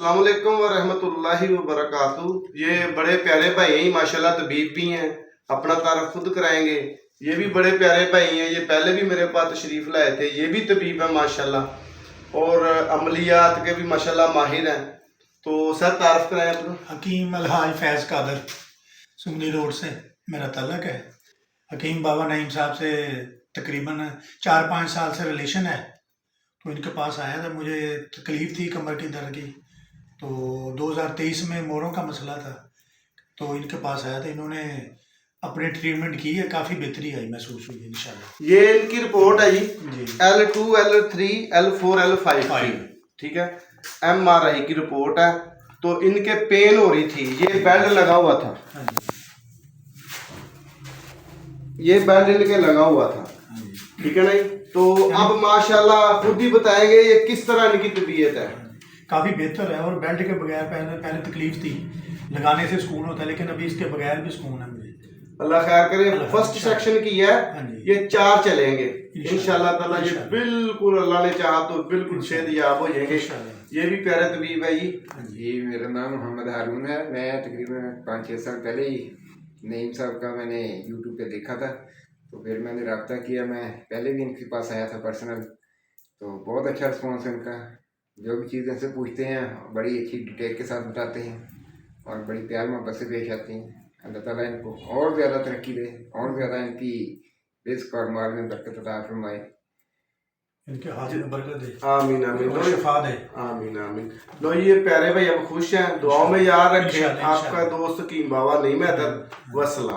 अस्सलाम वालेकुम व रहमतुल्लाहि व बरकातहू। ये बड़े प्यारे भाई हैं, माशाल्लाह तबीब भी हैं, अपना तारफ खुद कराएंगे। ये भी बड़े प्यारे भाई हैं, ये पहले भी मेरे पास तशरीफ लाए थे। ये भी तबीब है माशाल्लाह और अमलियात के भी माशाल्लाह माहिर हैं। तो सर तारफ कराएं अपना। हकीम अलहाज फैज़ कादर सुमनी रोड से मेरा तल्लक है। हकीम बाबा नईम साहब से तकरीबन 4-5 साल से रिलेशन है। तो इनके पास आया था, मुझे तकलीफ़ थी कमर की दर्द की। तो 2023 में मोरों का मसला था, तो इनके पास आया था। इन्होंने अपनी ट्रीटमेंट की है, काफ़ी बेहतरी आई महसूस हुई इंशाल्लाह। ये इनकी रिपोर्ट है जी L2 L3 L4 L5 ठीक है, MRI की रिपोर्ट है। तो इनके पेन हो रही थी, ये बेल्ट लगा हुआ था, ये बेल्ट इनके लगा हुआ था, ठीक है नहीं। तो अब माशाल्लाह खुद ही बताएंगे ये किस तरह इनकी तबीयत है। काफ़ी बेहतर है। और बेल्ट के बगैर पहले तकलीफ थी, लगाने से सुकून होता है, लेकिन अभी इसके बगैर भी सुकून है मुझे। अल्लाह खैर करे। फर्स्ट सेक्शन की है, ये 4 चलेंगे इंशाल्लाह ताला। ये बिल्कुल अल्लाह ने चाहा तो बिल्कुल सेहतयाब हो जाएंगे। ये भी प्यारे तबीब है जी। मेरा नाम मोहम्मद हारून है। मैं तकरीबन 5-6 साल पहले ही नईम साहब का मैंने यूट्यूब पे देखा था, तो फिर मैंने रब्ता किया। मैं पहले भी इनके पास आया था पर्सनल, तो बहुत अच्छा रिस्पॉन्स है इनका। जो भी चीज़ इनसे पूछते हैं बड़ी अच्छी डिटेल के साथ बताते हैं और बड़ी प्यार मोहब्बत से पेश आती हैं। अल्लाह ताला इनको और ज़्यादा तरक्की दे, और ज़्यादा इनकी रिज़्क़ और माल में बरकत अता फरमाए, इनके हाथ में बरकत दे। आमीन आमीन, और शिफा दे। आमीन आमीन। लो ये प्यारे भाई अब खुश हैं, दुआओं में याद रखें। आपका दोस्त हकीम बाबा नईम है। वसलाम।